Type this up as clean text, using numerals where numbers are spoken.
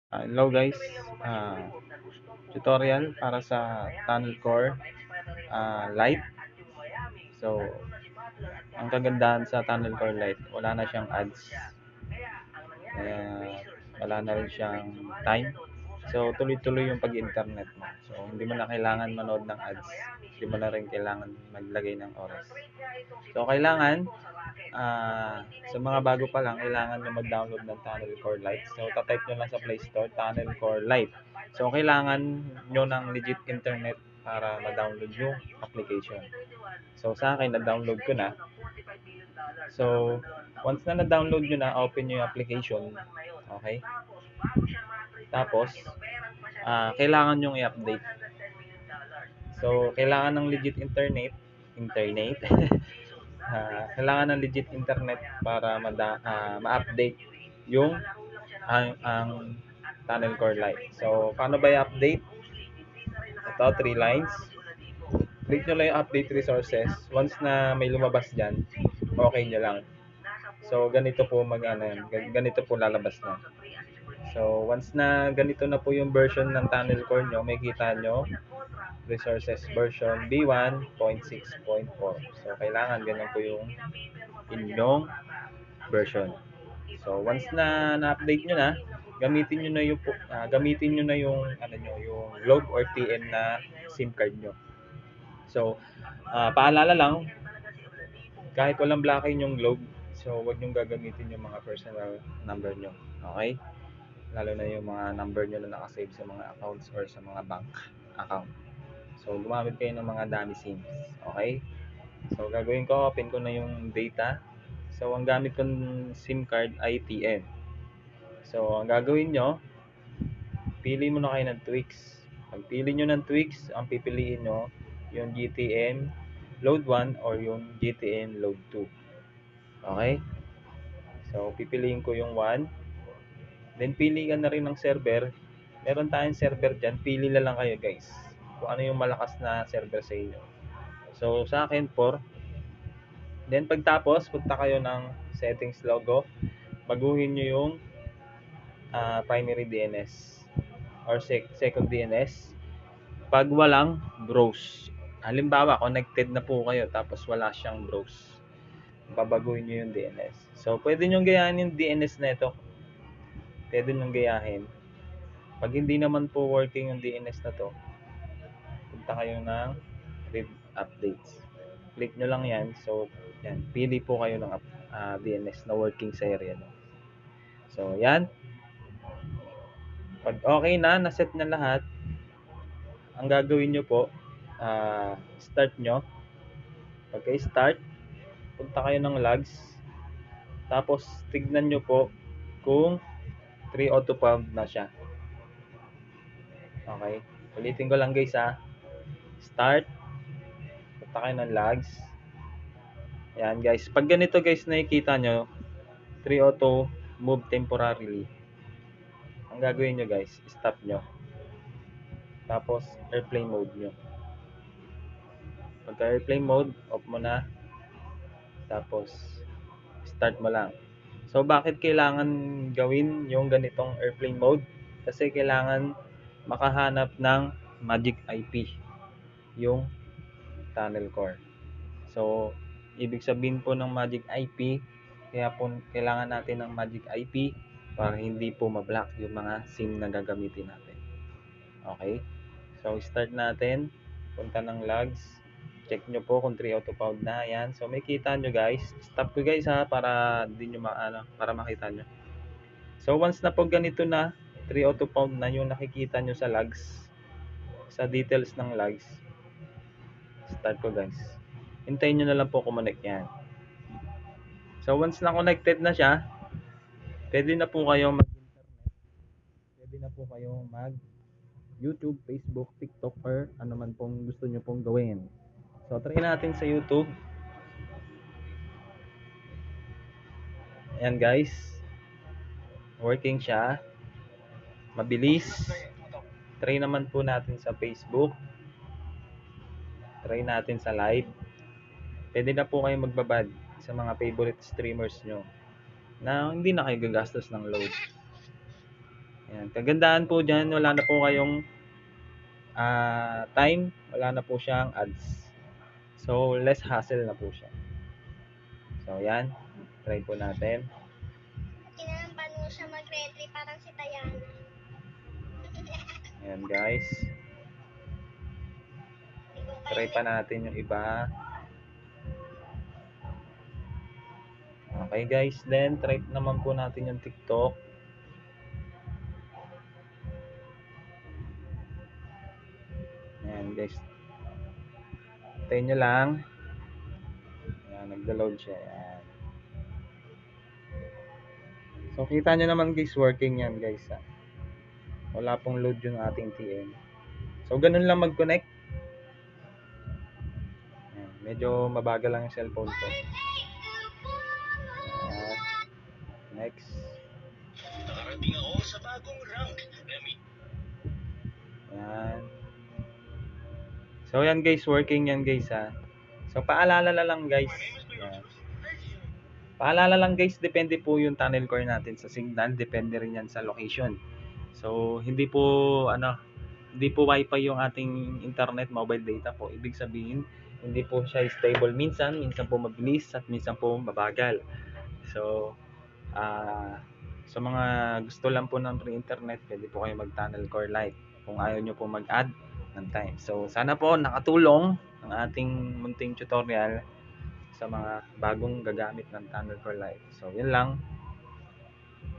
Hello guys, tutorial para sa Tunnel Core Lite. So, ang kagandahan sa Tunnel Core Lite, wala na siyang ads. Wala na rin siyang time. So, tuloy-tuloy yung pag-internet mo. So, hindi mo na kailangan manood ng ads. Hindi mo na rin kailangan maglagay ng oras. So, kailangan sa mga bago pa lang, kailangan nyo mag-download ng Tunnel Core Lite. So, tatype nyo lang sa Play Store, Tunnel Core Lite. So, kailangan nyo ng legit internet para ma-download yung application. So, sa akin, na-download ko na. So, once na na-download nyo na, open nyo yung application. Okay? Tapos, kailangan nyo i-update. So, kailangan ng legit internet. Kailangan ng legit internet para ma-update yung ang Tunnel Core Lite. So, paano ba i-update? Ito, 3 lines. Click nyo lang yung update resources. Once na may lumabas dyan, okay nyo lang. So, ganito po ganito po lalabas na. So, once na ganito na po yung version ng Tunnel Core nyo, may kita nyo, resources version B1.6.4. So, kailangan ganyan po yung inyong version. So, once na na-update nyo na, gamitin nyo na yung yung globe or TN na SIM card nyo. So, paalala lang, kahit walang blocking yung globe, so wag nyo gagamitin yung mga personal number nyo. Okay? Lalo na yung mga number nyo na nakasave sa mga accounts or sa mga bank account. So, gumamit kayo ng mga dummy SIMs. Okay? So, gagawin ko, open ko na yung data. So, ang gamit kong SIM card ay TN. So, ang gagawin nyo, pili mo na kayo ng tweaks. Pag pili nyo ng tweaks, ang pipiliin nyo, yung GTN Load 1 or yung GTN Load 2. Okay? So, pipiliin ko yung 1. Then, pili ka na rin ng server. Meron tayong server dyan. Pili na lang kayo, guys. Kung ano yung malakas na server sa inyo. So, sa akin, 4. Then, pagtapos, punta kayo ng settings logo. Baguhin nyo yung primary DNS or second DNS. Pag walang browse. Halimbawa, connected na po kayo tapos wala siyang browse. Babaguhin nyo yung DNS. So, pwede nyo gayahin yung DNS na ito. Pwede nyo gayahin. Pag hindi naman po working yung DNS na to, punta kayo ng read updates. Click nyo lang yan. So, yan. Pili po kayo ng DNS na working sa area nyo. So, yan. Pag okay na, naset na lahat, ang gagawin nyo po, start nyo. Pagka-start, punta kayo ng logs. Tapos, tignan nyo po kung 3 auto found na siya. Okay. Ulitin ko lang guys Start. Punta kayo ng logs. Ayan guys. Pag ganito guys nakikita nyo, 3 auto move temporarily. Ang gagawin nyo guys, stop nyo. Tapos, airplane mode nyo. Pagka airplane mode, off mo na. Tapos, start mo lang. So, bakit kailangan gawin yung ganitong airplane mode? Kasi kailangan makahanap ng magic IP yung tunnel core. So, ibig sabihin po ng magic IP, kaya po kailangan natin ng magic IP para hindi po ma-block yung mga SIM na gagamitin natin. Okay? So, start natin. Punta ng logs. Check nyo po kung 3 auto found na. Ayan. So, may kita nyo guys. Stop ko guys para di nyo para makita nyo. So, once na po ganito na, 3 auto found na yung nakikita nyo sa logs, sa details ng logs, start ko guys. Hintayin nyo na lang po kumonect yan. So, once na connected na siya, pwede na po kayong mag-internet. Pwede na po kayong YouTube, Facebook, TikTok, or ano man pong gusto nyo pong gawin. So, try natin sa YouTube. Ayan guys. Working siya. Mabilis. Try naman po natin sa Facebook. Try natin sa live. Pwede na po kayo magbabad sa mga favorite streamers nyo na hindi na kayo gagastos ng load. Ayan. Kagandahan po dyan, wala na po kayong time, wala na po siyang ads. So, less hassle na po siya. So, yan. Try po natin. Kinampan mo siya mag-retry parang si Tayana. Ayan, guys. Try pa natin yung iba. Okay, guys. Then, try naman po natin yung TikTok. Ayan, guys. Tayo nyo lang. Ayan, nagda-load siya. Ayan. So, kita nyo naman guys, working yan guys. Wala pong load yung ating TM. So, ganun lang mag-connect. Ayan, medyo mabagal lang yung cellphone ko. Ayan. Next. Nakarating ako sa bagong rank. Ayan. So, yan guys, working yan guys ha. So, paalala na lang guys. Ayan. Paalala lang guys, depende po yung tunnel core natin sa signal, depende rin yan sa location. So, hindi po wifi yung ating internet, mobile data po. Ibig sabihin, hindi po siya stable minsan po mabilis at minsan po mabagal. So, sa mga gusto lang po ng free internet, pwede po kayo mag-tunnel core lite kung ayaw nyo po mag-add ng time. So, sana po nakatulong ang ating munting tutorial sa mga bagong gagamit ng tunnel core lite. So, yun lang.